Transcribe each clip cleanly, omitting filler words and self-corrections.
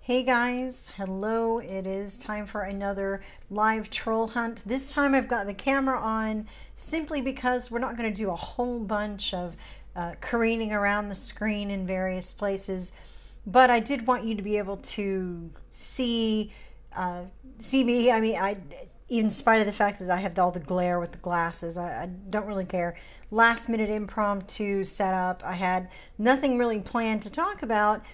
Hey guys, hello. It is time for another live troll hunt. This time I've got the camera on simply because we're not going to do a whole bunch of careening around the screen in various places, but I did want you to be able to see me. I mean, in spite of the fact that I have all the glare with the glasses, I don't really care. Last minute impromptu setup. I had nothing really planned to talk about.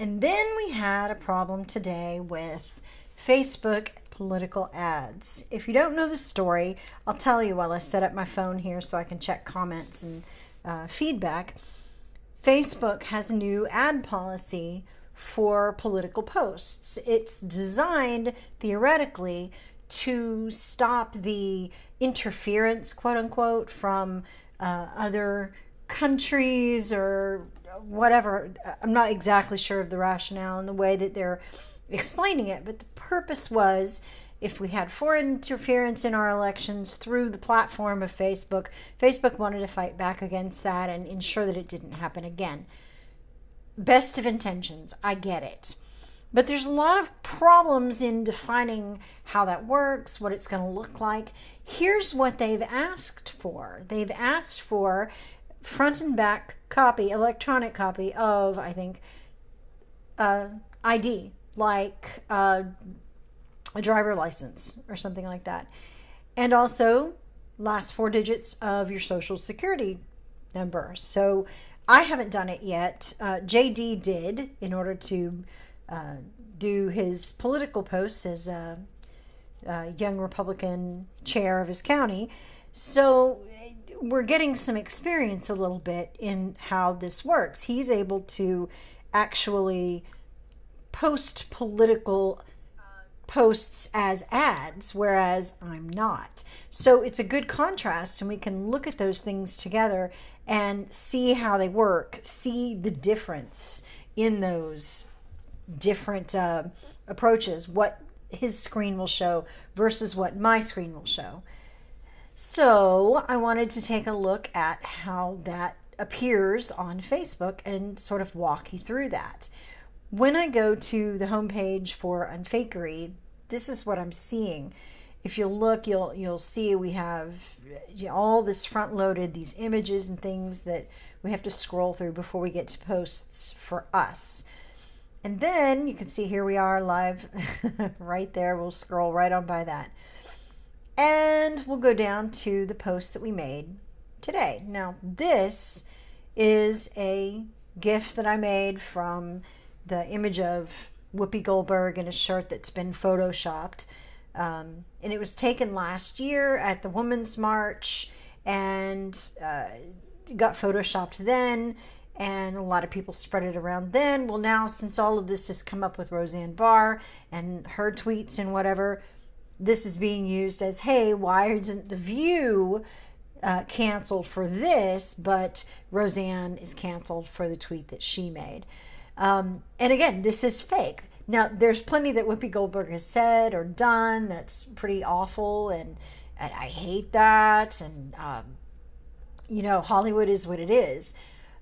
And then we had a problem today with Facebook political ads. If you don't know the story, I'll tell you while I set up my phone here so I can check comments and feedback. Facebook has a new ad policy for political posts. It's designed theoretically to stop the interference, quote unquote, from other countries or whatever. I'm not exactly sure of the rationale and the way that they're explaining it, but the purpose was if we had foreign interference in our elections through the platform of Facebook, Facebook wanted to fight back against that and ensure that it didn't happen again. Best of intentions, I get it. But there's a lot of problems in defining how that works, what it's going to look like. Here's what they've asked for. They've asked for front and back copy, electronic copy of, I think, ID, like a driver license or something like that. And also last four digits of your social security number. So I haven't done it yet. JD did in order to do his political posts as a young Republican chair of his county. So we're getting some experience a little bit in how this works. He's able to actually post political posts as ads, whereas I'm not. So it's a good contrast, and we can look at those things together and see how they work, see the difference in those different approaches, what his screen will show versus what my screen will show. So I wanted to take a look at how that appears on Facebook and sort of walk you through that. When I go to the homepage for Unfakery, this is what I'm seeing. If you look, you'll see we have all this front loaded, these images and things that we have to scroll through before we get to posts for us. And then you can see here we are live right there. We'll scroll right on by that. And we'll go down to the post that we made today. Now, this is a GIF that I made from the image of Whoopi Goldberg in a shirt that's been photoshopped. And it was taken last year at the Women's March and got photoshopped then. And a lot of people spread it around then. Well, now, since all of this has come up with Roseanne Barr and her tweets and whatever, this is being used as, hey, why isn't The View canceled for this, but Roseanne is canceled for the tweet that she made? And again, this is fake. Now, there's plenty that Whoopi Goldberg has said or done that's pretty awful, and I hate that. And, Hollywood is what it is.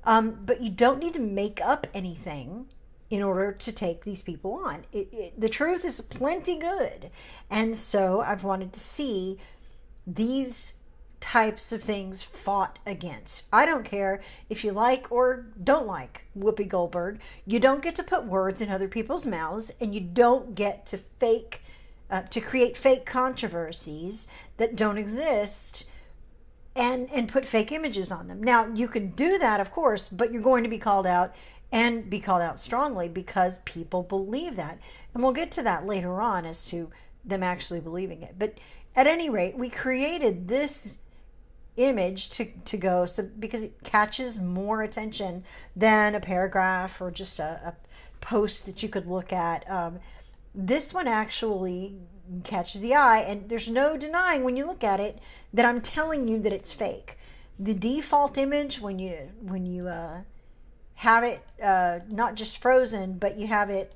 But you don't need to make up anything in order to take these people on. The truth is plenty good. And so I've wanted to see these types of things fought against. I don't care if you like or don't like Whoopi Goldberg. You don't get to put words in other people's mouths, and you don't get to create fake controversies that don't exist and put fake images on them. Now, you can do that, of course, but you're going to be called out, and be called out strongly, because people believe that. And we'll get to that later on as to them actually believing it. But at any rate, we created this image to go because it catches more attention than a paragraph or just a post that you could look at. This one actually catches the eye, and there's no denying when you look at it that I'm telling you that it's fake. The default image when you have it not just frozen, but you have it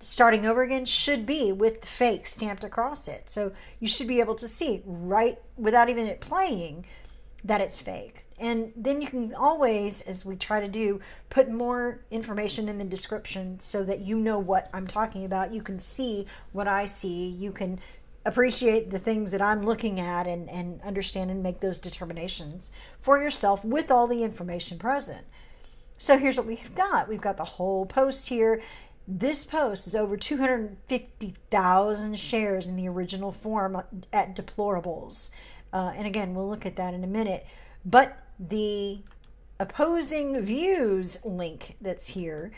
starting over again, should be with the fake stamped across it. So you should be able to see right without even it playing that it's fake. And then you can always, as we try to do, put more information in the description so that you know what I'm talking about. You can see what I see. You can appreciate the things that I'm looking at and understand and make those determinations for yourself with all the information present. So here's what we've got. We've got the whole post here. This post is over 250,000 shares in the original form at deplorables. And again, we'll look at that in a minute. But the opposing views link that's here,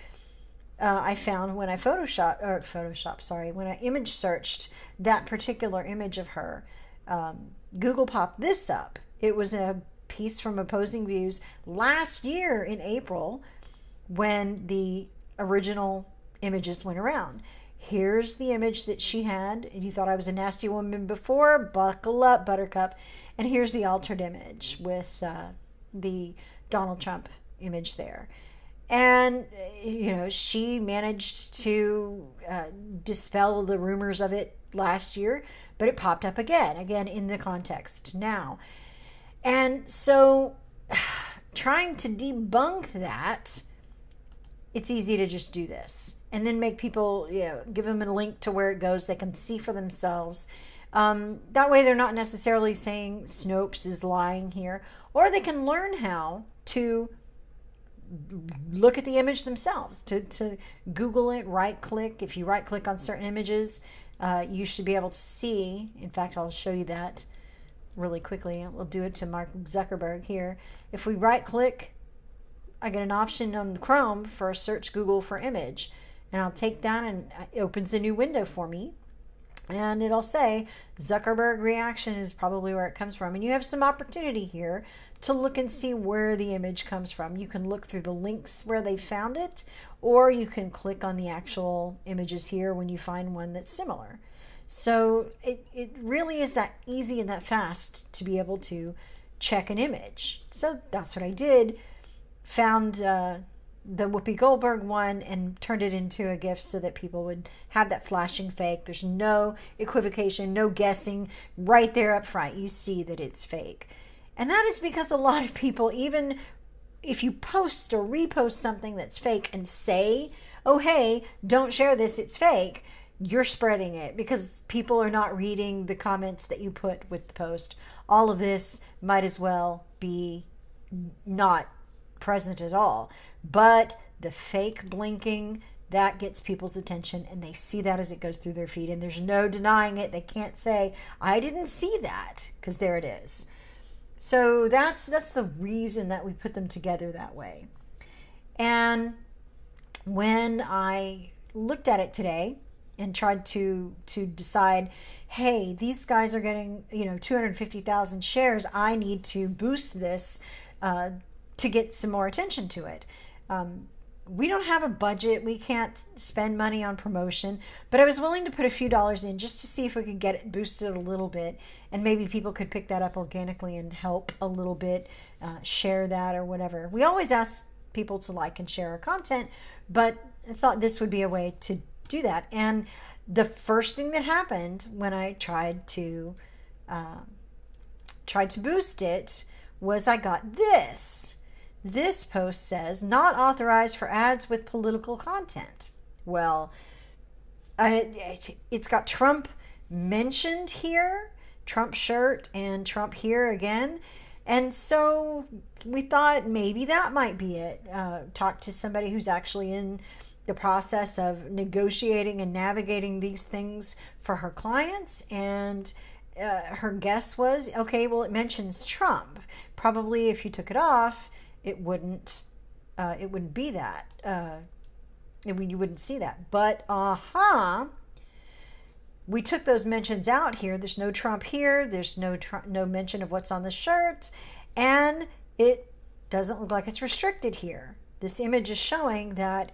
I found when I when I image searched that particular image of her. Google popped this up. It was a piece from Opposing Views last year in April when the original images went around. Here's the image that she had. You thought I was a nasty woman before? Buckle up, Buttercup. And here's the altered image with the Donald Trump image there. And, you know, she managed to dispel the rumors of it last year, but it popped up again in the context now. And so trying to debunk that, it's easy to just do this and then make people, give them a link to where it goes. They can see for themselves. That way they're not necessarily saying Snopes is lying here, or they can learn how to look at the image themselves, to Google it, right click. If you right click on certain images, you should be able to see. In fact, I'll show you that really quickly. We'll do it to Mark Zuckerberg here. If we right click, I get an option on Chrome for a search Google for image, and I'll take that and it opens a new window for me, and it'll say Zuckerberg reaction is probably where it comes from. And you have some opportunity here to look and see where the image comes from. You can look through the links where they found it, or you can click on the actual images here when you find one that's similar. So it really is that easy and that fast to be able to check an image. So that's what I did. Found the Whoopi Goldberg one and turned it into a GIF so that people would have that flashing fake. There's no equivocation, no guessing. Right there up front, you see that it's fake. And that is because a lot of people, even if you post or repost something that's fake and say, oh, hey, don't share this, it's fake, you're spreading it because people are not reading the comments that you put with the post. All of this might as well be not present at all. But the fake blinking, that gets people's attention, and they see that as it goes through their feed, and there's no denying it. They can't say, I didn't see that, because there it is. So that's the reason that we put them together that way. And when I looked at it today and tried to decide, hey, these guys are getting 250,000 shares, I need to boost this to get some more attention to it. We don't have a budget. We can't spend money on promotion, but I was willing to put a few dollars in just to see if we could get it boosted a little bit, and maybe people could pick that up organically and help a little bit, share that or whatever. We always ask people to like and share our content, but I thought this would be a way to do that. And the first thing that happened when I tried to boost it was I got this. This post says, not authorized for ads with political content. Well, it's got Trump mentioned here, Trump shirt and Trump here again. And so we thought maybe that might be it. Talk to somebody who's actually in the process of negotiating and navigating these things for her clients. And her guess was, okay, well, it mentions Trump. Probably if you took it off, it wouldn't be that. You wouldn't see that. But we took those mentions out here. There's no Trump here. There's no mention of what's on the shirt, and it doesn't look like it's restricted here. This image is showing that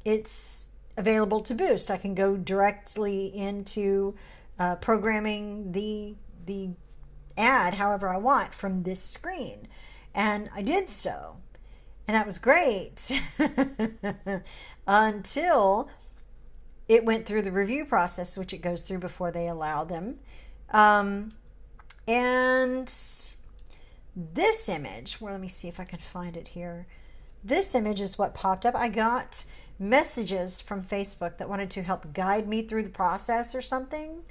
it's available to boost. I can go directly into programming the ad however I want from this screen. And I did so. And that was great. Until it went through the review process, which it goes through before they allow them. And this image, well, let me see if I can find it here. This image is what popped up. I got messages from Facebook that wanted to help guide me through the process or something.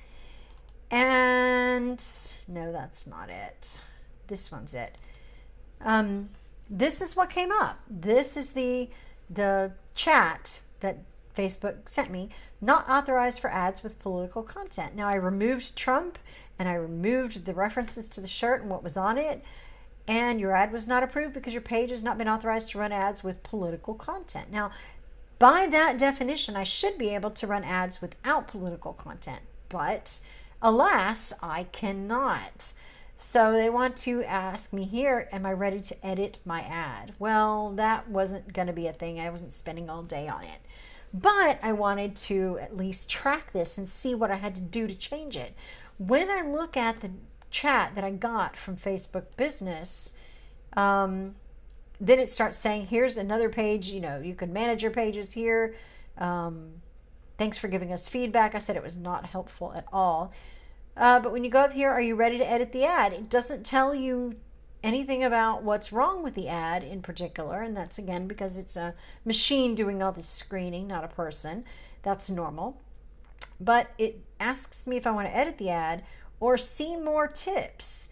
And no, that's not it. This one's it. This is what came up. This is the chat that Facebook sent me. Not authorized for ads with political content. Now, I removed Trump and I removed the references to the shirt and what was on it. And your ad was not approved because your page has not been authorized to run ads with political content. Now, by that definition, I should be able to run ads without political content. But alas, I cannot. So they want to ask me here, am I ready to edit my ad? Well, that wasn't going to be a thing. I wasn't spending all day on it. But I wanted to at least track this and see what I had to do to change it. When I look at the chat that I got from Facebook Business, then it starts saying, here's another page, you can manage your pages here. Thanks for giving us feedback. I said it was not helpful at all. But when you go up here, are you ready to edit the ad? It doesn't tell you anything about what's wrong with the ad in particular. And that's, again, because it's a machine doing all this screening, not a person. That's normal. But it asks me if I want to edit the ad or see more tips,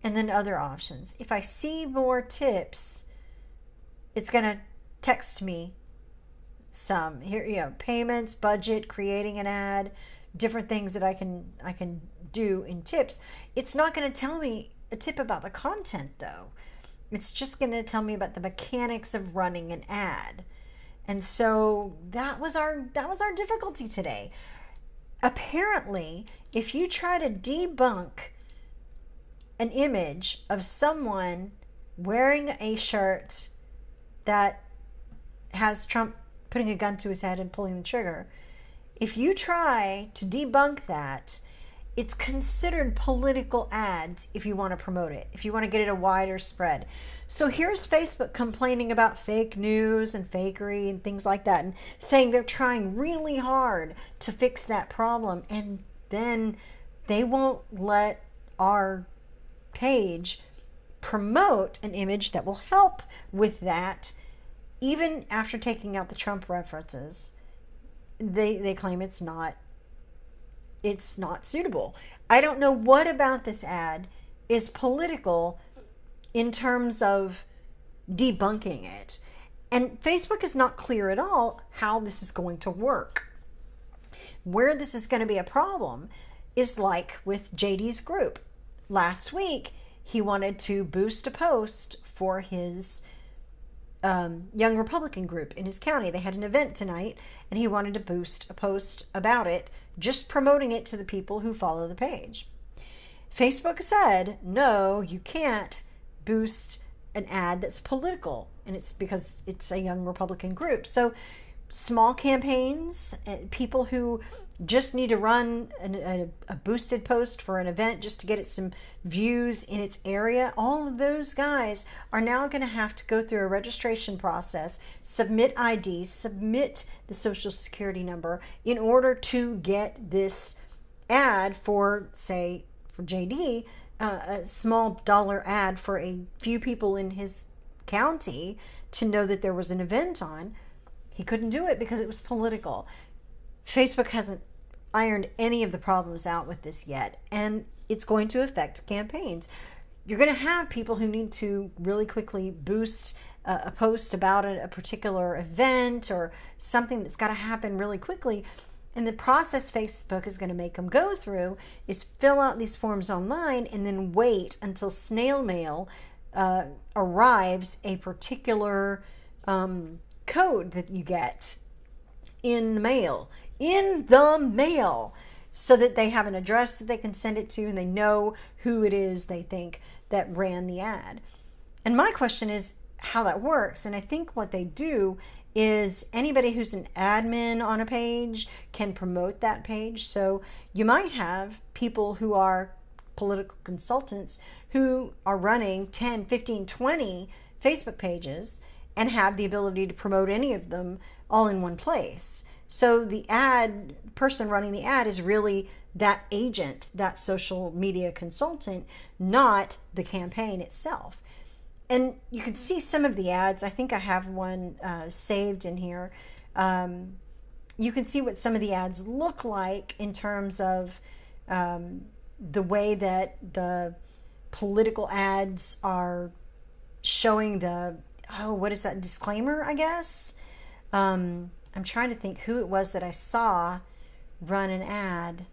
and then other options. If I see more tips, it's going to text me some here, payments, budget, creating an ad, different things that I can do in tips. It's not going to tell me a tip about the content, though. It's just going to tell me about the mechanics of running an ad. And so that was our difficulty today. Apparently, if you try to debunk an image of someone wearing a shirt that has Trump putting a gun to his head and pulling the trigger, if you try to debunk that, it's considered political ads if you want to promote it, if you want to get it a wider spread. So here's Facebook complaining about fake news and fakery and things like that, and saying they're trying really hard to fix that problem, and then they won't let our page promote an image that will help with that, even after taking out the Trump references. They claim it's not suitable. I don't know what about this ad is political in terms of debunking it. And Facebook is not clear at all how this is going to work. Where this is going to be a problem is like with JD's group. Last week, he wanted to boost a post for his young Republican group in his county. They had an event tonight, and he wanted to boost a post about it, just promoting it to the people who follow the page. Facebook said, no, you can't boost an ad that's political, and it's because it's a young Republican group. So small campaigns, people who just need to run a boosted post for an event just to get it some views in its area, all of those guys are now going to have to go through a registration process, submit IDs, submit the social security number in order to get this ad for, say, for JD, a small dollar ad for a few people in his county to know that there was an event on. He couldn't do it because it was political. Facebook hasn't ironed any of the problems out with this yet, and it's going to affect campaigns. You're going to have people who need to really quickly boost a post about a particular event or something that's got to happen really quickly. And the process Facebook is going to make them go through is fill out these forms online and then wait until snail mail arrives a particular code that you get in the mail. So that they have an address that they can send it to and they know who it is they think that ran the ad. And my question is how that works. And I think what they do is anybody who's an admin on a page can promote that page. So you might have people who are political consultants who are running 10, 15, 20 Facebook pages and have the ability to promote any of them all in one place. So the ad person running the ad is really that agent, that social media consultant, not the campaign itself. And you can see some of the ads. I think I have one saved in here. You can see what some of the ads look like in terms of the way that the political ads are showing the, oh, what is that, disclaimer, I guess? I'm trying to think who it was that I saw run an ad.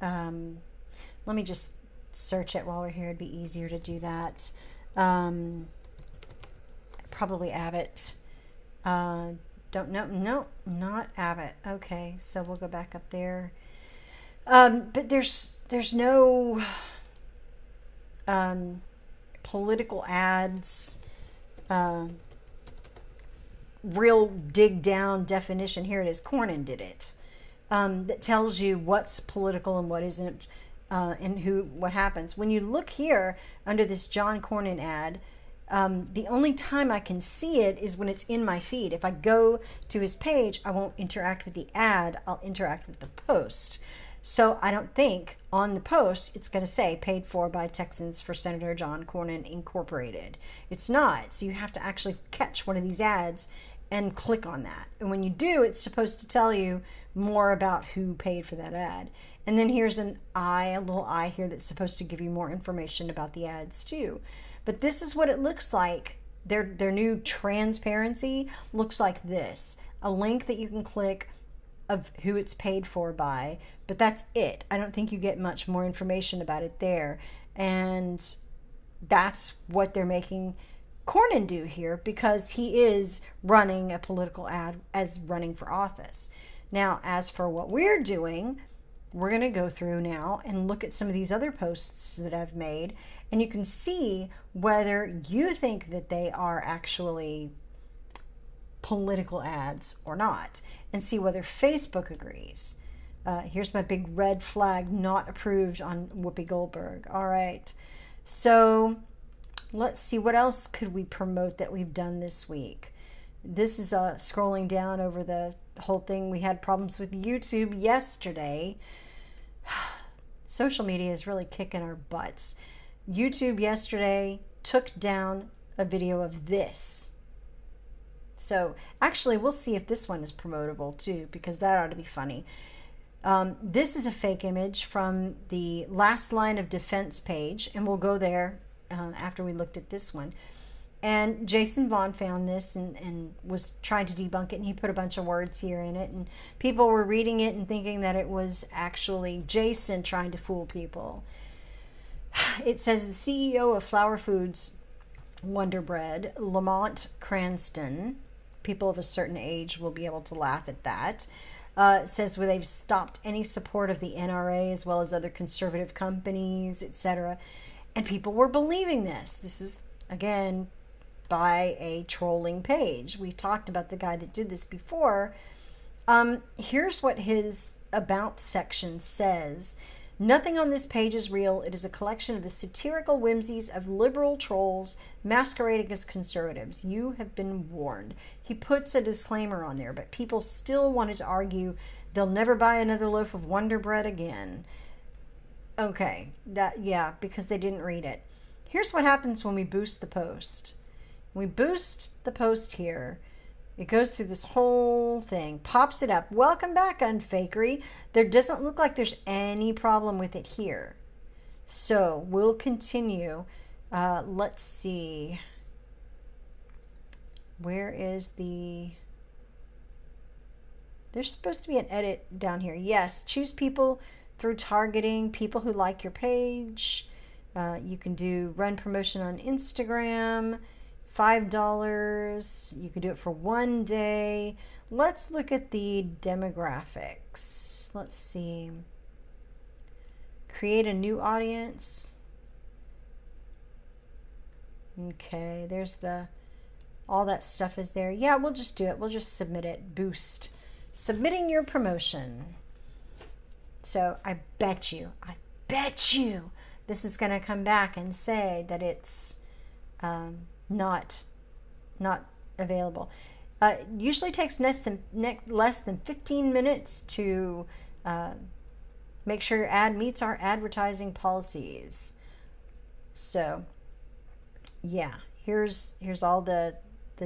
Let me just search it while we're here. It'd be easier to do that. Probably Abbott. Don't know. No, not Abbott. Okay, so we'll go back up there. But there's no political ads, real dig down definition. Here it is. Cornyn did it. That tells you what's political and what isn't, and what happens. When you look here under this John Cornyn ad, the only time I can see it is when it's in my feed. If I go to his page, I won't interact with the ad. I'll interact with the post. So I don't think on the post it's going to say paid for by Texans for Senator John Cornyn Incorporated. It's not. So you have to actually catch one of these ads and click on that. And when you do, it's supposed to tell you more about who paid for that ad. And then here's a little eye here that's supposed to give you more information about the ads too. But this is what it looks like. Their new transparency looks like this. A link that you can click of who it's paid for by, but that's it. I don't think you get much more information about it there. And that's what they're making Cornyn do here, because he is running a political ad as running for office. Now, as for what we're doing, we're going to go through now and look at some of these other posts that I've made, and you can see whether you think that they are actually political ads or not, and see whether Facebook agrees. Here's my big red flag, not approved on Whoopi Goldberg. All right, so let's see, what else could we promote that we've done this week? This is scrolling down over the whole thing. We had problems with YouTube yesterday. Social media is really kicking our butts. YouTube yesterday took down a video of this. So actually, we'll see if this one is promotable too, because that ought to be funny. This is a fake image from the last line of defense page, and we'll go there after we looked at this one. And Jason Vaughn found this and was trying to debunk it, and he put a bunch of words here in it, and people were reading it and thinking that it was actually Jason trying to fool people. It says the CEO of Flower Foods Wonder Bread, Lamont Cranston, people of a certain age will be able to laugh at that, says where they've stopped any support of the NRA as well as other conservative companies, etc. And people were believing this. This is, again, by a trolling page. We've talked about the guy that did this before. Here's what his about section says. Nothing on this page is real. It is a collection of the satirical whimsies of liberal trolls masquerading as conservatives. You have been warned. He puts a disclaimer on there, but people still wanted to argue they'll never buy another loaf of Wonder Bread again. Okay, because they didn't read it. Here's what happens when we boost the post. We boost the post here. It goes through this whole thing, pops it up. Welcome back, Unfakery. There doesn't look like there's any problem with it here. So we'll continue. Let's see. Where is the... There's supposed to be an edit down here. Yes, choose people through targeting, people who like your page. You can do run promotion on Instagram. $5. You can do it for 1 day. Let's look at the demographics. Let's see. Create a new audience. Okay, there's all that stuff is there. Yeah, we'll just do it. We'll just submit it. Boost. Submitting your promotion. So I bet you this is going to come back and say that it's not available. Usually takes less than 15 minutes to make sure your ad meets our advertising policies. So yeah, here's all the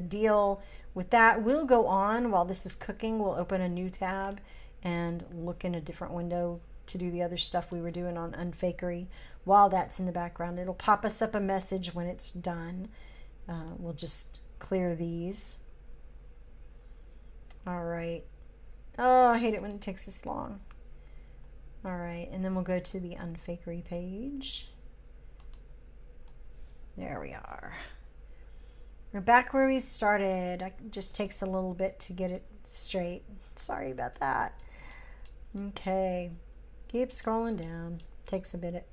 deal with that. We'll go on while this is cooking. We'll open a new tab and look in a different window to do the other stuff we were doing on Unfakery. While that's in the background, it'll pop us up a message when it's done. We'll just clear these. All right. Oh, I hate it when it takes this long. All right, and then we'll go to the Unfakery page. There we are. We're back where we started. It just takes a little bit to get it straight. Sorry about that. Okay. Keep scrolling down. Takes a bit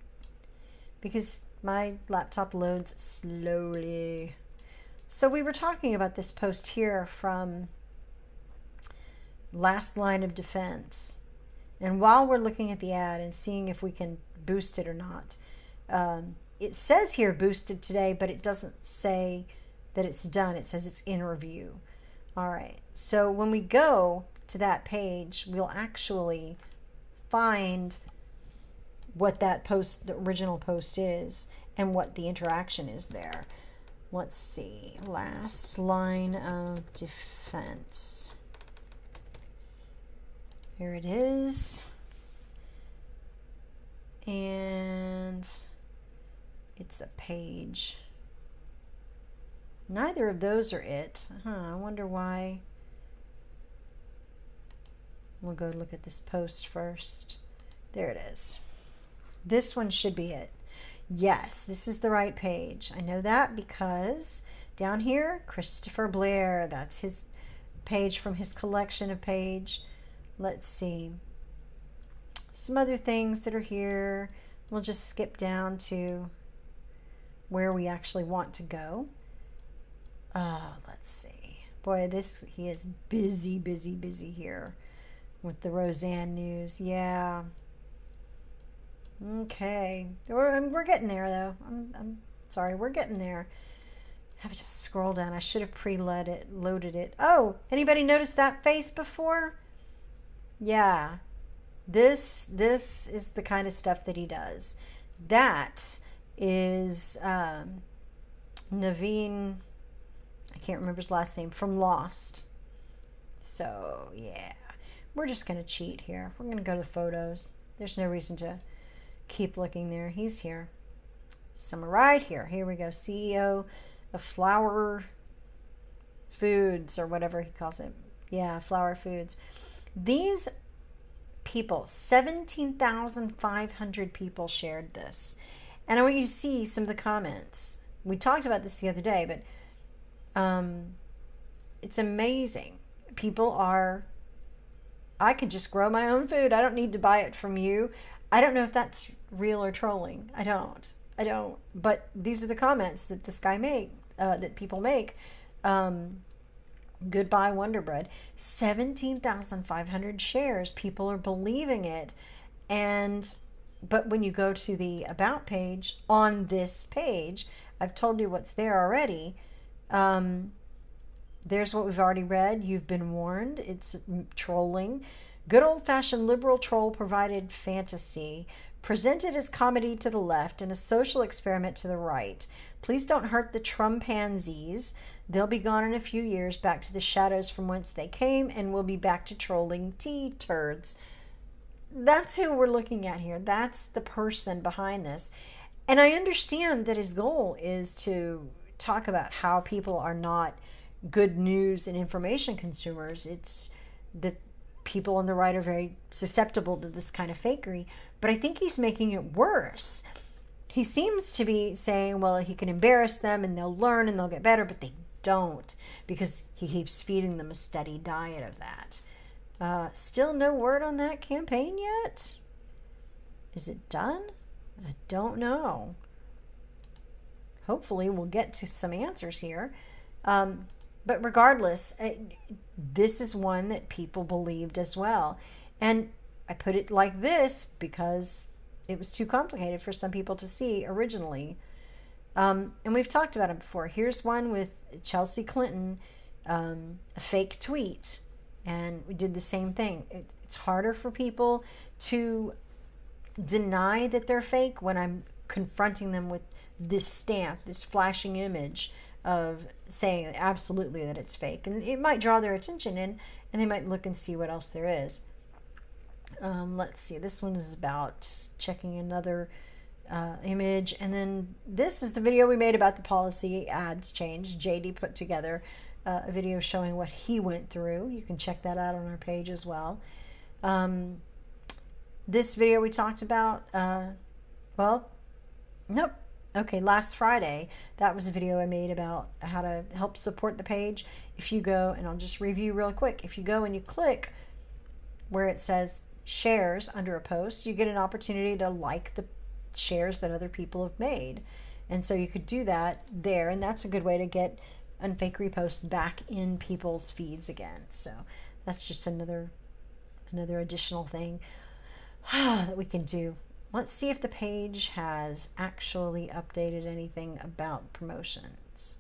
because my laptop loads slowly. So we were talking about this post here from Last Line of Defense. And while we're looking at the ad and seeing if we can boost it or not, it says here boosted today, but it doesn't say that it's done. It says it's in review. All right. So when we go to that page, we'll actually find what that post, the original post is, and what the interaction is there. Let's see. Last Line of Defense. Here it is. And it's a page. Neither of those are it. I wonder why. We'll go look at this post first. There it is. This one should be it. Yes, this is the right page. I know that because down here, Christopher Blair, that's his page from his collection of page. Let's see. Some other things that are here. We'll just skip down to where we actually want to go. Let's see. Boy, he is busy here with the Roseanne news. Yeah. Okay. We're getting there, though. I'm sorry. We're getting there. I have to just scroll down. I should have loaded it. Oh, anybody noticed that face before? Yeah. This is the kind of stuff that he does. That is Naveen, I can't remember his last name, from Lost. So, yeah. We're just going to cheat here. We're going to go to photos. There's no reason to keep looking there. He's here. Somewhere right here. Here we go. CEO of Flower Foods, or whatever he calls it. Yeah, Flower Foods. These people, 17,500 people shared this. And I want you to see some of the comments. We talked about this the other day, but it's amazing. People are, I could just grow my own food. I don't need to buy it from you. I don't know if that's real or trolling. I don't. But these are the comments that this guy that people make. Goodbye Wonder Bread. 17,500 shares. People are believing it. But when you go to the About page, on this page, I've told you what's there already. There's what we've already read. You've been warned. It's trolling. Good old-fashioned liberal troll provided fantasy, presented as comedy to the left and a social experiment to the right. Please don't hurt the Trumpansies. They'll be gone in a few years, back to the shadows from whence they came, and we'll be back to trolling T-turds. That's who we're looking at here. That's the person behind this. And I understand that his goal is to talk about how people are not good news and information consumers. It's that people on the right are very susceptible to this kind of fakery. But I think he's making it worse. He seems to be saying, well, he can embarrass them and they'll learn and they'll get better, but they don't, because he keeps feeding them a steady diet of that. Still no word on that campaign yet? Is it done? I don't know. Hopefully we'll get to some answers here. But regardless, this is one that people believed as well. And I put it like this because it was too complicated for some people to see originally. And we've talked about it before. Here's one with Chelsea Clinton a fake tweet, and we did the same thing. It's harder for people to deny that they're fake when I'm confronting them with this stamp, this flashing image of saying absolutely that it's fake. And it might draw their attention in, and they might look and see what else there is. Let's see, this one is about checking another image, and then this is the video we made about the policy ads change. JD put together a video showing what he went through. You can check that out on our page as well. This video we talked about, well, nope. Okay, last Friday, that was a video I made about how to help support the page. If you go, and I'll just review real quick, if you go and you click where it says shares under a post, you get an opportunity to like the shares that other people have made. And so you could do that there, and that's a good way to get unfakery posts back in people's feeds again. So that's just another additional thing that we can do. Let's see if the page has actually updated anything about promotions.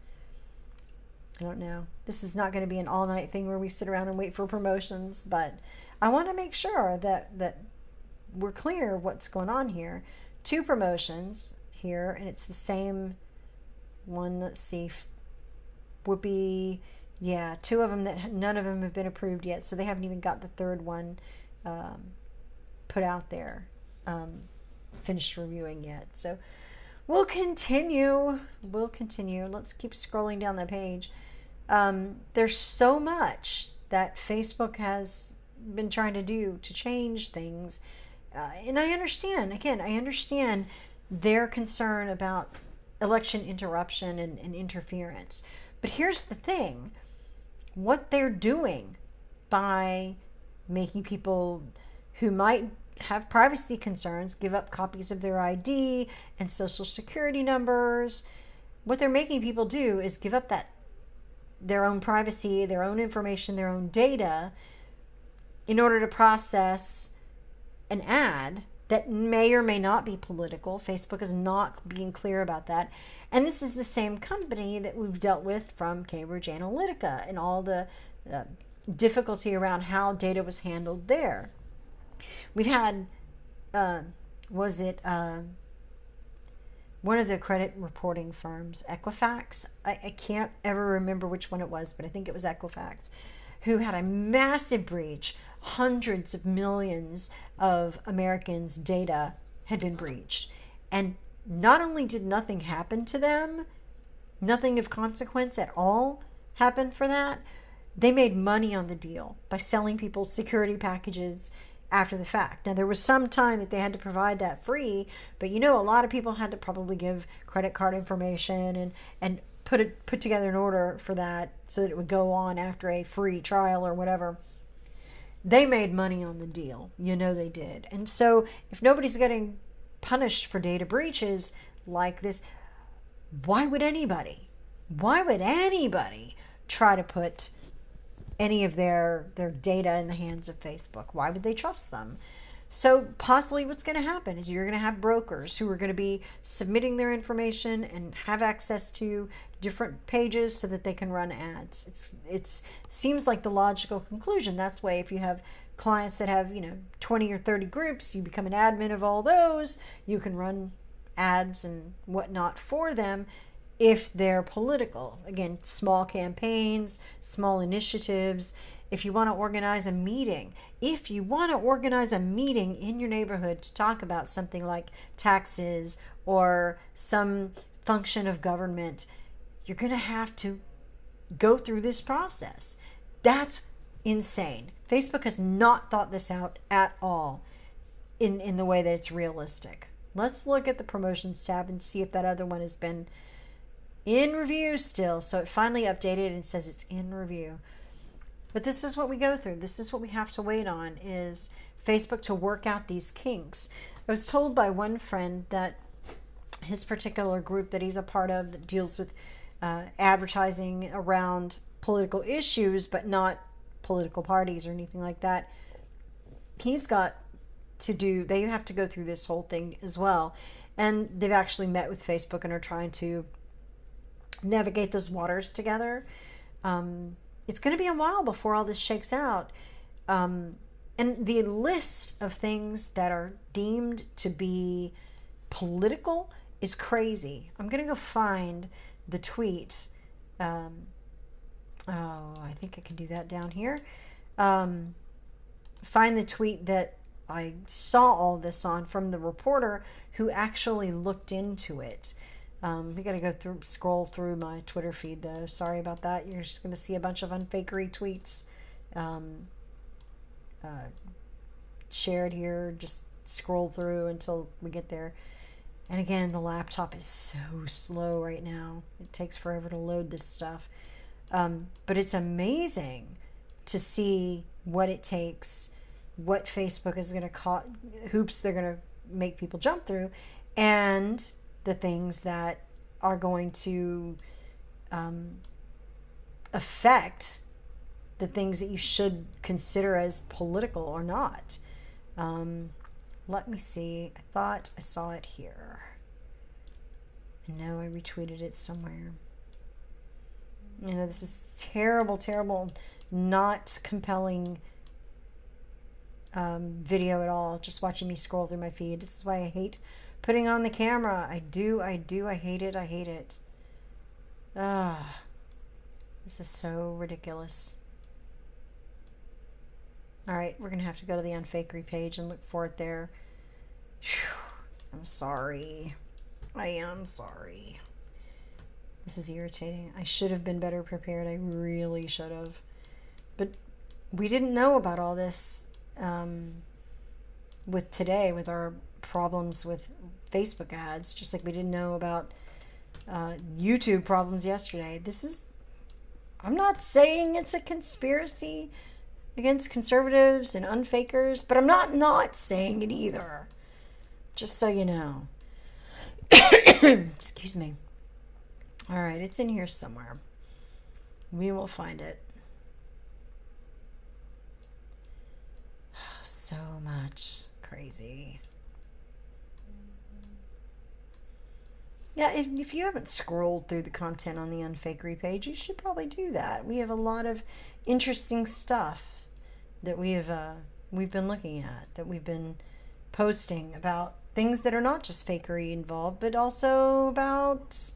I don't know. This is not going to be an all-night thing where we sit around and wait for promotions, but I want to make sure that we're clear what's going on here. 2 promotions here, and it's the same one. Let's see. Would be, yeah, 2 of them that none of them have been approved yet, so they haven't even got the 3rd one put out there. Finished reviewing yet. So we'll continue. Let's keep scrolling down the page. There's so much that Facebook has been trying to do to change things. And I understand, again, I understand their concern about election interruption and interference. But here's the thing. What they're doing by making people who might have privacy concerns give up copies of their ID and social security numbers, what they're making people do is give up their own privacy, their own information, their own data in order to process an ad that may or may not be political. Facebook is not being clear about that. And this is the same company that we've dealt with from Cambridge Analytica and all the difficulty around how data was handled there. We've had, one of the credit reporting firms, Equifax, I can't ever remember which one it was, but I think it was Equifax, who had a massive breach. Hundreds of millions of Americans' data had been breached. And not only did nothing happen to them, nothing of consequence at all happened for that, they made money on the deal by selling people security packages after the fact. Now, there was some time that they had to provide that free, but a lot of people had to probably give credit card information and put together an order for that so that it would go on after a free trial or whatever. They made money on the deal. They did. And so if nobody's getting punished for data breaches like this, why would anybody try to put any of their data in the hands of Facebook? Why would they trust them? So possibly what's going to happen is you're going to have brokers who are going to be submitting their information and have access to different pages so that they can run ads. It seems like the logical conclusion. That's why if you have clients that have 20 or 30 groups, you become an admin of all those. You can run ads and whatnot for them if they're political. Again, small campaigns, small initiatives. If you want to organize a meeting in your neighborhood to talk about something like taxes or some function of government, you're going to have to go through this process. That's insane. Facebook has not thought this out at all in the way that it's realistic. Let's look at the promotions tab and see if that other one has been in review still. So it finally updated and says it's in review. But this is what we go through. This is what we have to wait on, is Facebook to work out these kinks. I was told by one friend that his particular group that he's a part of that deals with advertising around political issues, but not political parties or anything like that, they have to go through this whole thing as well. And they've actually met with Facebook and are trying to navigate those waters together. it's going to be a while before all this shakes out. And the list of things that are deemed to be political is crazy. I'm going to go find the tweet. Oh, I think I can do that down here. Find the tweet that I saw all this on from the reporter who actually looked into it. We got to scroll through my Twitter feed though. Sorry about that. You're just going to see a bunch of unfakery tweets shared here. Just scroll through until we get there. And again, the laptop is so slow right now. It takes forever to load this stuff. But it's amazing to see what it takes, what Facebook is going to hoops they're going to make people jump through, and the things that are going to affect the things that you should consider as political or not. Let me see. I thought I saw it here. No, I retweeted it somewhere. You know, this is terrible, terrible, not compelling video at all. Just watching me scroll through my feed. This is why I hate putting on the camera. I hate it. I hate it. This is so ridiculous. All right, we're going to have to go to the Unfakery page and look for it there. Whew, I'm sorry. I am sorry. This is irritating. I should have been better prepared. I really should have. But we didn't know about all this with our problems with Facebook ads, just like we didn't know about YouTube problems yesterday. I'm not saying it's a conspiracy against conservatives and unfakers, but I'm not saying it either. Just so you know. Excuse me. All right, it's in here somewhere. We will find it. So much crazy. Yeah, if you haven't scrolled through the content on the Unfakery page, you should probably do that. We have a lot of interesting stuff that we've been looking at, that we've been posting about things that are not just fakery involved, but also about this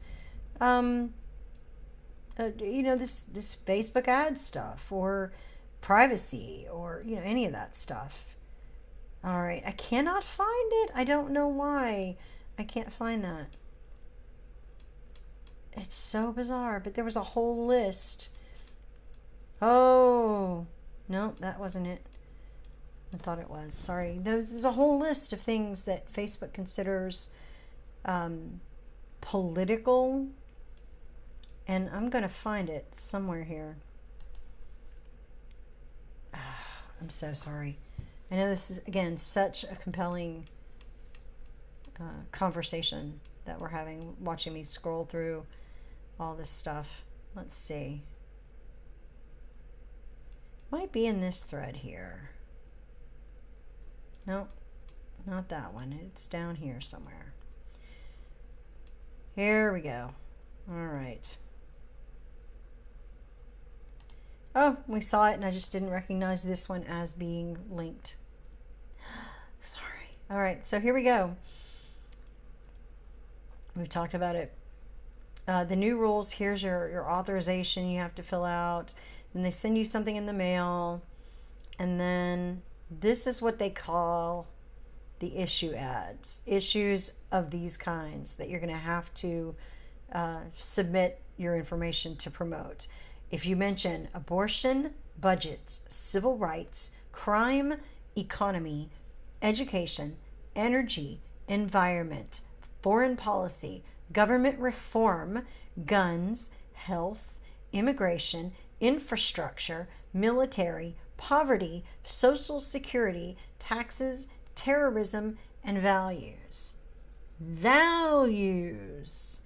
Facebook ad stuff or privacy or any of that stuff. All right, I cannot find it. I don't know why I can't find that. It's so bizarre, but there was a whole list. Oh, no, that wasn't it. I thought it was. Sorry. There's a whole list of things that Facebook considers political, and I'm going to find it somewhere here. I'm so sorry. I know this is, again, such a compelling conversation that we're having, watching me scroll through all this stuff. Let's see. Might be in this thread here. Nope, not that one. It's down here somewhere. Here we go. All right. Oh, we saw it and I just didn't recognize this one as being linked. Sorry. All right, so here we go. We've talked about it. The new rules, here's your authorization you have to fill out. Then they send you something in the mail. And then this is what they call the issue ads. Issues of these kinds that you're going to have to submit your information to promote. If you mention abortion, budgets, civil rights, crime, economy, education, energy, environment, foreign policy, government reform, guns, health, immigration, infrastructure, military, poverty, social security, taxes, terrorism, and values. Values.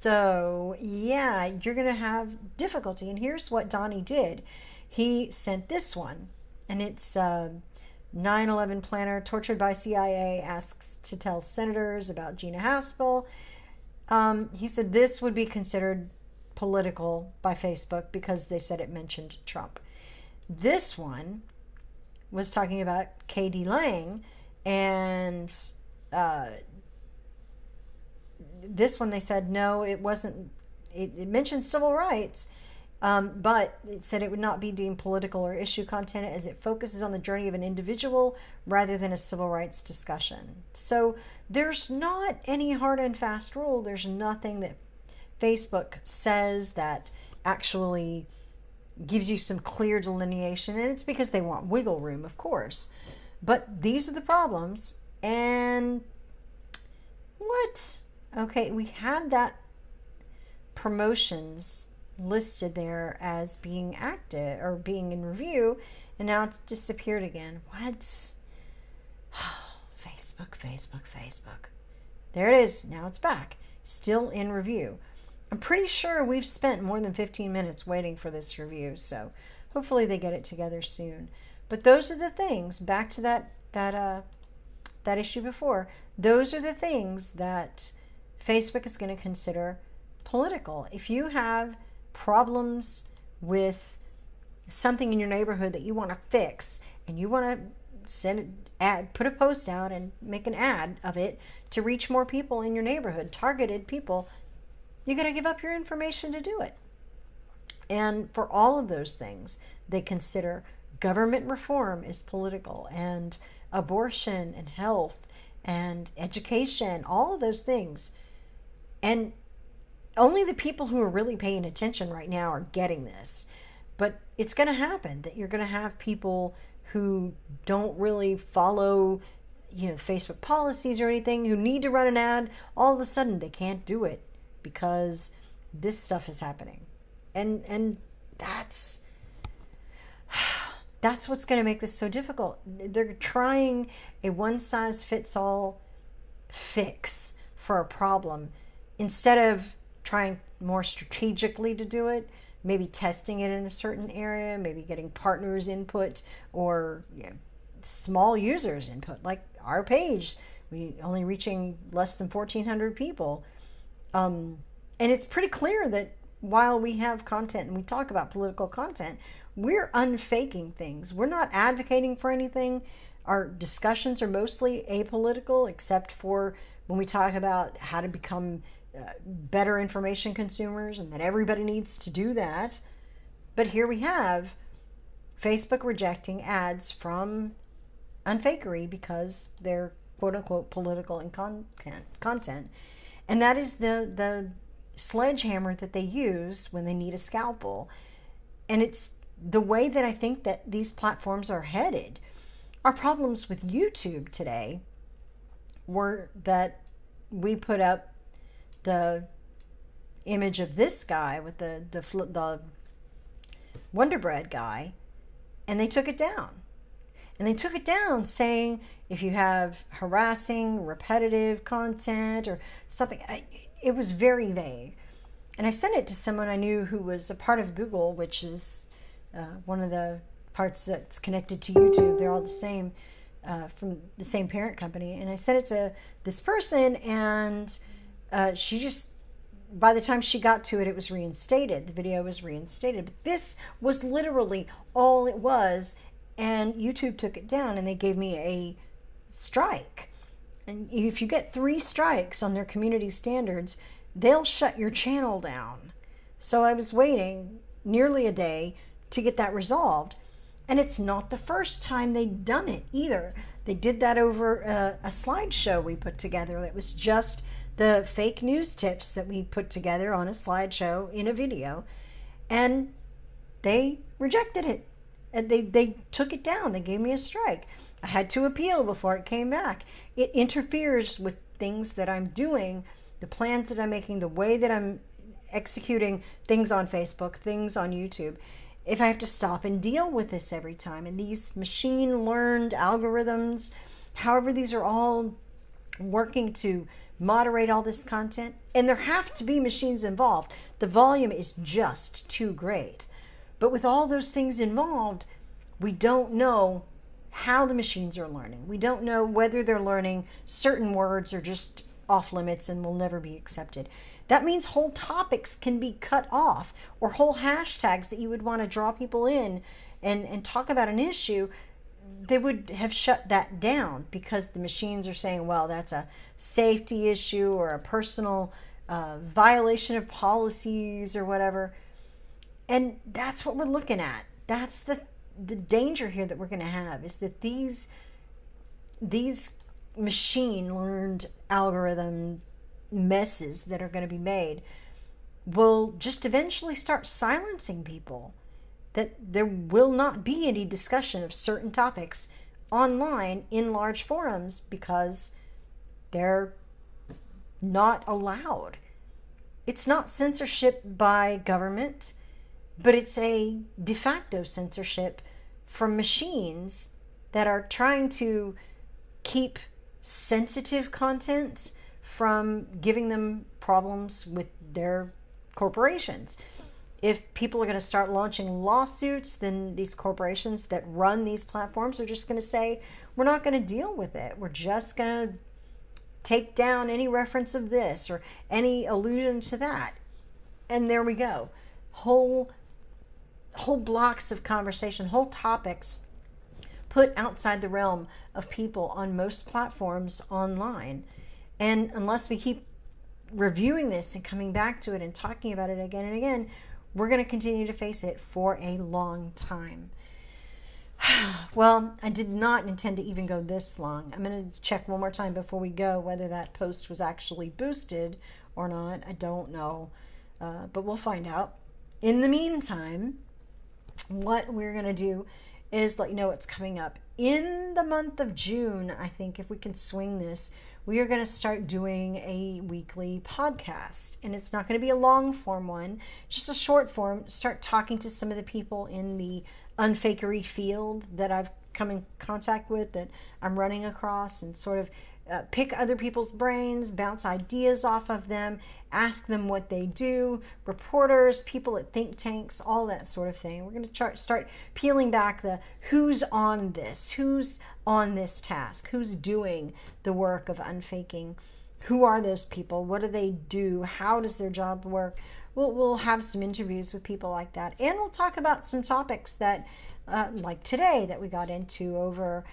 So, yeah, you're going to have difficulty. And here's what Donnie did. He sent this one, and it's 9/11 planner tortured by CIA asks to tell senators about Gina Haspel. He said this would be considered political by Facebook because they said it mentioned Trump. This one was talking about K.D. Lang, and this one they said no, it wasn't. It mentioned civil rights, but it said it would not be deemed political or issue content as it focuses on the journey of an individual rather than a civil rights discussion. So there's not any hard and fast rule. There's nothing that Facebook says that actually gives you some clear delineation, and it's because they want wiggle room, of course. But these are the problems, and what? Okay, we had that promotions listed there as being active or being in review, and now it's disappeared again. What? Facebook. There it is. Now it's back. Still in review. I'm pretty sure we've spent more than 15 minutes waiting for this review, so hopefully they get it together soon. But those are the things, back to that issue before, those are the things that Facebook is going to consider political. If you have problems with something in your neighborhood that you want to fix, and you want to send an ad, put a post out and make an ad of it to reach more people in your neighborhood, targeted people, you got to give up your information to do it. And for all of those things, they consider government reform is political, and abortion and health and education, all of those things. And only the people who are really paying attention right now are getting this. But it's going to happen that you're going to have people who don't really follow, Facebook policies or anything, who need to run an ad. All of a sudden, they can't do it because this stuff is happening. And that's what's going to make this so difficult. They're trying a one-size-fits-all fix for a problem instead of trying more strategically to do it, maybe testing it in a certain area, maybe getting partners' input or small users' input, like our page. We only reaching less than 1,400 people. And it's pretty clear that while we have content and we talk about political content, we're unfaking things. We're not advocating for anything. Our discussions are mostly apolitical, except for when we talk about how to become better information consumers and that everybody needs to do that. But here we have Facebook rejecting ads from Unfakery because they're quote-unquote political in content. And that is the sledgehammer that they use when they need a scalpel. And it's the way that I think that these platforms are headed. Our problems with YouTube today were that we put up the image of this guy with the Wonder Bread guy, and they took it down. And they took it down saying if you have harassing, repetitive content or something, it was very vague. And I sent it to someone I knew who was a part of Google, which is one of the parts that's connected to YouTube. They're all the same, from the same parent company. And I sent it to this person, and she just, by the time she got to it, it was reinstated. The video was reinstated. But this was literally all it was. And YouTube took it down, and they gave me a strike. And if you get 3 strikes on their community standards, they'll shut your channel down. So I was waiting nearly a day to get that resolved. And it's not the first time they've done it either. They did that over a slideshow we put together. It was just the fake news tips that we put together on a slideshow in a video. And they rejected it. And they took it down. They gave me a strike. I had to appeal before it came back. It interferes with things that I'm doing, the plans that I'm making, the way that I'm executing things on Facebook, things on YouTube. If I have to stop and deal with this every time, and these machine learned algorithms, however these are all working to moderate all this content, and there have to be machines involved. The volume is just too great. But with all those things involved, we don't know how the machines are learning. We don't know whether they're learning certain words are just off limits and will never be accepted. That means whole topics can be cut off, or whole hashtags that you would want to draw people in and talk about an issue. They would have shut that down because the machines are saying, well, that's a safety issue or a personal violation of policies or whatever. And that's what we're looking at. That's the danger here that we're going to have, is that these machine learned algorithm messes that are going to be made will just eventually start silencing people, that there will not be any discussion of certain topics online in large forums because they're not allowed. It's not censorship by government, but it's a de facto censorship from machines that are trying to keep sensitive content from giving them problems with their corporations. If people are going to start launching lawsuits, then these corporations that run these platforms are just going to say, we're not going to deal with it. We're just going to take down any reference of this or any allusion to that. And there we go. Whole blocks of conversation, whole topics put outside the realm of people on most platforms online. And unless we keep reviewing this and coming back to it and talking about it again and again, we're going to continue to face it for a long time. Well, I did not intend to even go this long. I'm going to check one more time before we go whether that post was actually boosted or not. I don't know, but we'll find out. In the meantime, what we're going to do is let you know what's coming up. In the month of June, I think if we can swing this, we are going to start doing a weekly podcast. And it's not going to be a long form one, just a short form. Start talking to some of the people in the unfakery field that I've come in contact with, that I'm running across, and sort of pick other people's brains, bounce ideas off of them, ask them what they do, reporters, people at think tanks, all that sort of thing. We're going to start peeling back the who's on this, who's on this task, who's doing the work of unfaking, who are those people, what do they do, how does their job work. We'll have some interviews with people like that, and we'll talk about some topics that like today that we got into over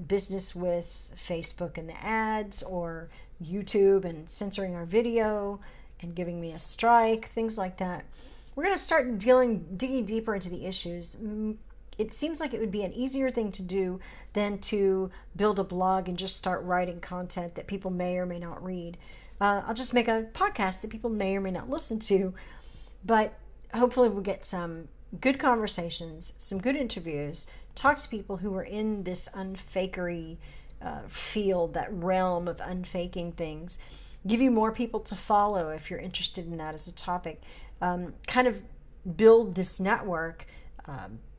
business with Facebook and the ads, or YouTube and censoring our video and giving me a strike, things like that. We're going to start digging deeper into the issues. It seems like it would be an easier thing to do than to build a blog and just start writing content that people may or may not read. I'll just make a podcast that people may or may not listen to, but hopefully we'll get some good conversations, some good interviews, talk to people who are in this unfakery field, that realm of unfaking things, give you more people to follow if you're interested in that as a topic, kind of build this network,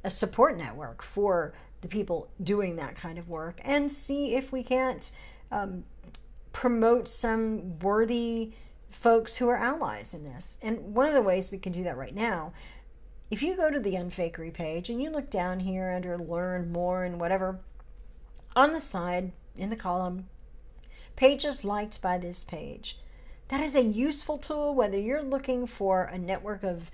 a support network for the people doing that kind of work, and see if we can't promote some worthy folks who are allies in this. And one of the ways we can do that right now, if you go to the Unfakery page and you look down here under Learn More and whatever, on the side in the column, pages liked by this page. That is a useful tool whether you're looking for a network of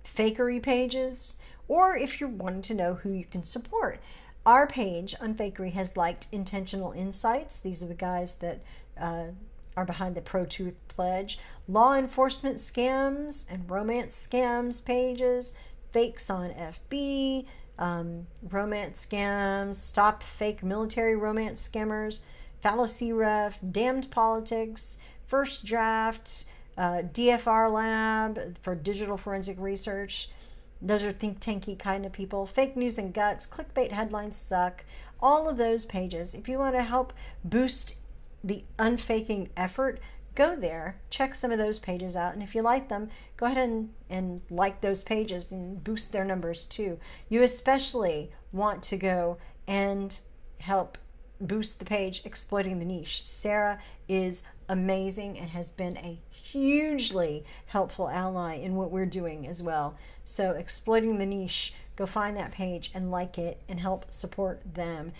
fakery pages, or if you're wanting to know who you can support. Our page, Unfakery, has liked Intentional Insights. These are the guys that are behind the Pro Truth Pledge, law enforcement scams and romance scams pages, fakes on FB, romance scams, stop fake military romance scammers, fallacy ref, damned politics, first draft, DFR lab for digital forensic research. Those are think tanky kind of people. Fake news and guts, clickbait headlines suck. All of those pages. If you want to help boost the unfaking effort, go there, check some of those pages out, and if you like them, go ahead and like those pages and boost their numbers too. You especially want to go and help boost the page Exploiting the Niche. Sarah is amazing and has been a hugely helpful ally in what we're doing as well. So Exploiting the Niche, go find that page and like it and help support them.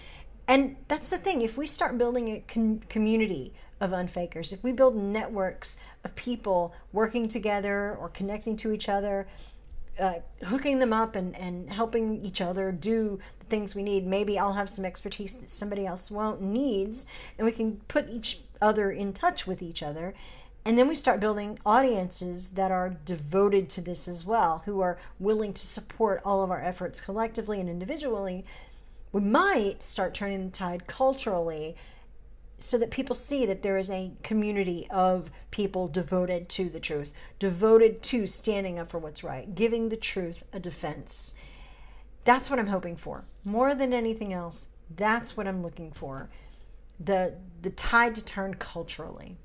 And that's the thing, if we start building a community of unfakers, if we build networks of people working together or connecting to each other, hooking them up and helping each other do the things we need. Maybe I'll have some expertise that somebody else won't needs, and we can put each other in touch with each other. And then we start building audiences that are devoted to this as well, who are willing to support all of our efforts collectively and individually. We might start turning the tide culturally, so that people see that there is a community of people devoted to the truth, devoted to standing up for what's right, giving the truth a defense. That's what I'm hoping for. More than anything else, that's what I'm looking for. The tide to turn culturally.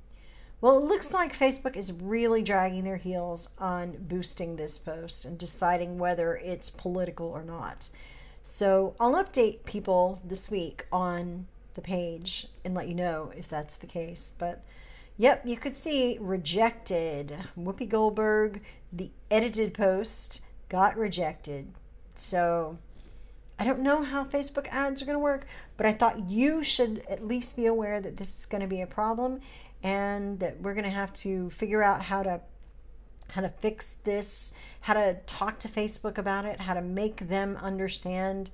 Well, it looks like Facebook is really dragging their heels on boosting this post and deciding whether it's political or not. So I'll update people this week on the page and let you know if that's the case. But yep, you could see rejected. Whoopi Goldberg, the edited post, got rejected. So I don't know how Facebook ads are going to work, but I thought you should at least be aware that this is going to be a problem, and that we're going to have to figure out how to fix this, how to talk to Facebook about it, how to make them understand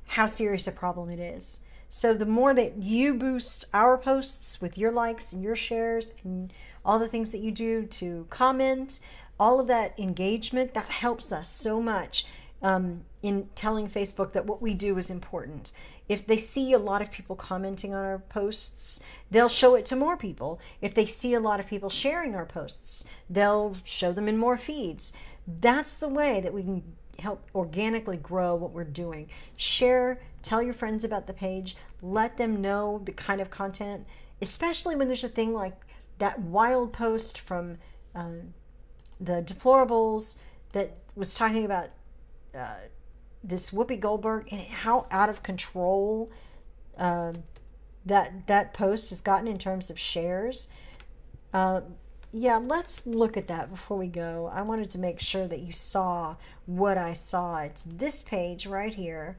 how serious a problem it is. So the more that you boost our posts with your likes and your shares and all the things that you do to comment, all of that engagement, that helps us so much in telling Facebook that what we do is important. If they see a lot of people commenting on our posts, they'll show it to more people. If they see a lot of people sharing our posts, they'll show them in more feeds. That's the way that we can help organically grow what we're doing. Share, tell your friends about the page, let them know the kind of content, especially when there's a thing like that wild post from the Deplorables that was talking about this Whoopi Goldberg and how out of control that post has gotten in terms of shares. Yeah, let's look at that before we go. I wanted to make sure that you saw what I saw. It's this page right here.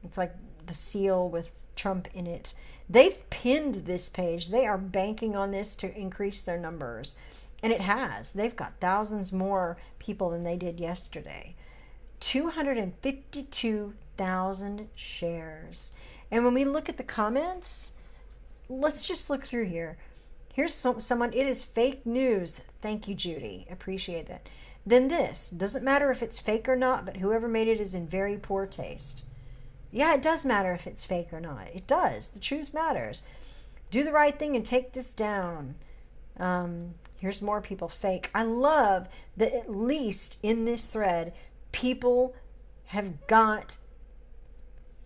It's like the seal with Trump in it. They've pinned this page. They are banking on this to increase their numbers. And it has. They've got thousands more people than they did yesterday. 252,000 shares. And when we look at the comments, let's just look through here. Here's someone, it is fake news. Thank you, Judy. Appreciate that. Then this, doesn't matter if it's fake or not, but whoever made it is in very poor taste. Yeah, it does matter if it's fake or not. It does. The truth matters. Do the right thing and take this down. Here's more people fake. I love that at least in this thread, people have got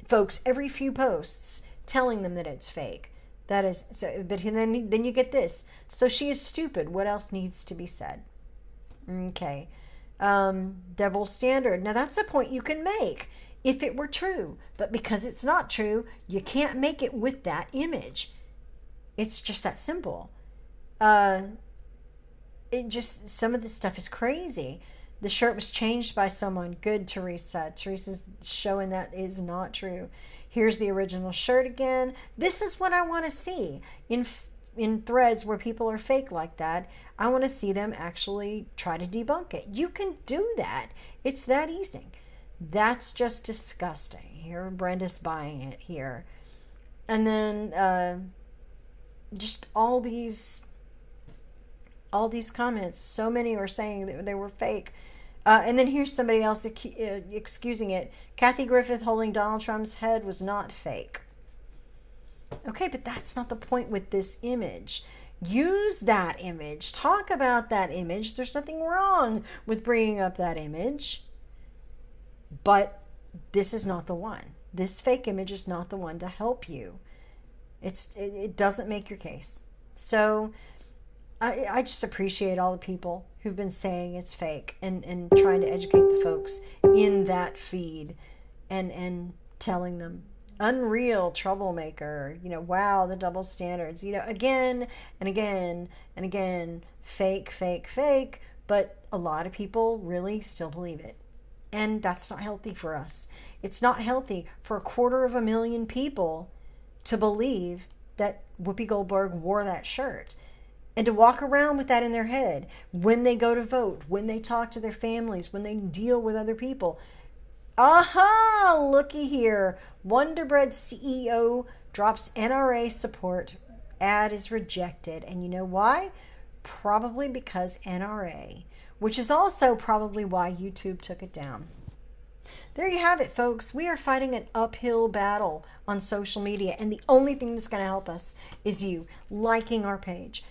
folks every few posts telling them that it's fake. That is so. But then you get this. So she is stupid. What else needs to be said? Okay. Double standard. Now that's a point you can make if it were true, but because it's not true, you can't make it with that image. It's just that simple. Some of this stuff is crazy. The shirt was changed by someone. Good, Teresa. Teresa's showing that is not true. Here's the original shirt again. This is what I want to see in threads where people are fake like that. I want to see them actually try to debunk it. You can do that. It's that easy. That's just disgusting. Here, Brenda's buying it here. And then just all these comments. So many are saying that they were fake. And then here's somebody else excusing it. Kathy Griffith holding Donald Trump's head was not fake. Okay, but that's not the point with this image. Use that image. Talk about that image. There's nothing wrong with bringing up that image. But this is not the one. This fake image is not the one to help you. It doesn't make your case. So I just appreciate all the people who've been saying it's fake and trying to educate the folks in that feed and telling them. Unreal troublemaker, wow, the double standards, again and again and again, fake, fake, fake, but a lot of people really still believe it. And that's not healthy for us. It's not healthy for 250,000 people to believe that Whoopi Goldberg wore that shirt. And to walk around with that in their head when they go to vote, when they talk to their families, when they deal with other people. Aha! Looky here. Wonder Bread CEO drops NRA support. Ad is rejected. And you know why? Probably because NRA, which is also probably why YouTube took it down. There you have it, folks. We are fighting an uphill battle on social media, and the only thing that's going to help us is you liking our page,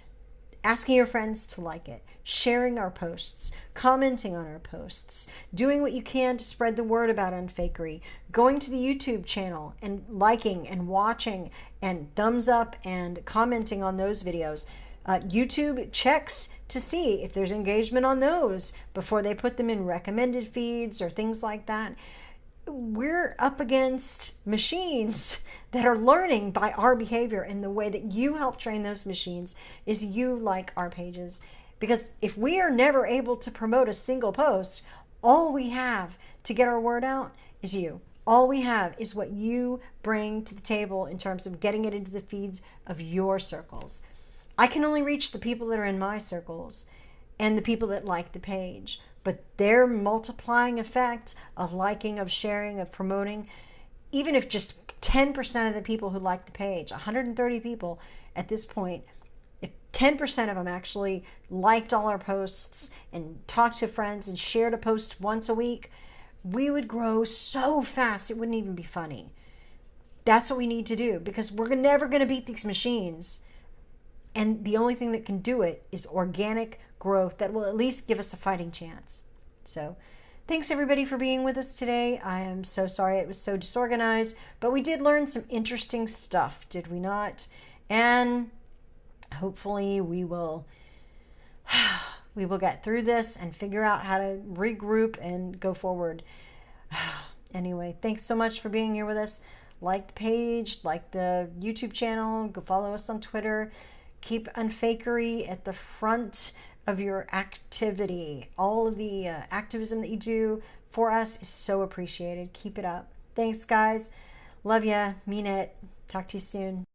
asking your friends to like it, sharing our posts, commenting on our posts, doing what you can to spread the word about Unfakery, going to the YouTube channel and liking and watching and thumbs up and commenting on those videos. YouTube checks to see if there's engagement on those before they put them in recommended feeds or things like that. We're up against machines that are learning by our behavior, and the way that you help train those machines is you like our pages. Because if we are never able to promote a single post, all we have to get our word out is you. All we have is what you bring to the table in terms of getting it into the feeds of your circles. I can only reach the people that are in my circles and the people that like the page. But their multiplying effect of liking, of sharing, of promoting, even if just 10% of the people who like the page, 130 people at this point, if 10% of them actually liked all our posts and talked to friends and shared a post once a week, we would grow so fast it wouldn't even be funny. That's what we need to do, because we're never going to beat these machines. And the only thing that can do it is organic growth that will at least give us a fighting chance. So thanks everybody for being with us today. I am so sorry it was so disorganized, but we did learn some interesting stuff, did we not? And hopefully we will get through this and figure out how to regroup and go forward. Anyway, thanks so much for being here with us. Like the page, like the YouTube channel, go follow us on Twitter. Keep Unfakery at the front of your activity. All of the activism that you do for us is so appreciated. Keep it up. Thanks, guys. Love ya. Mean it. Talk to you soon.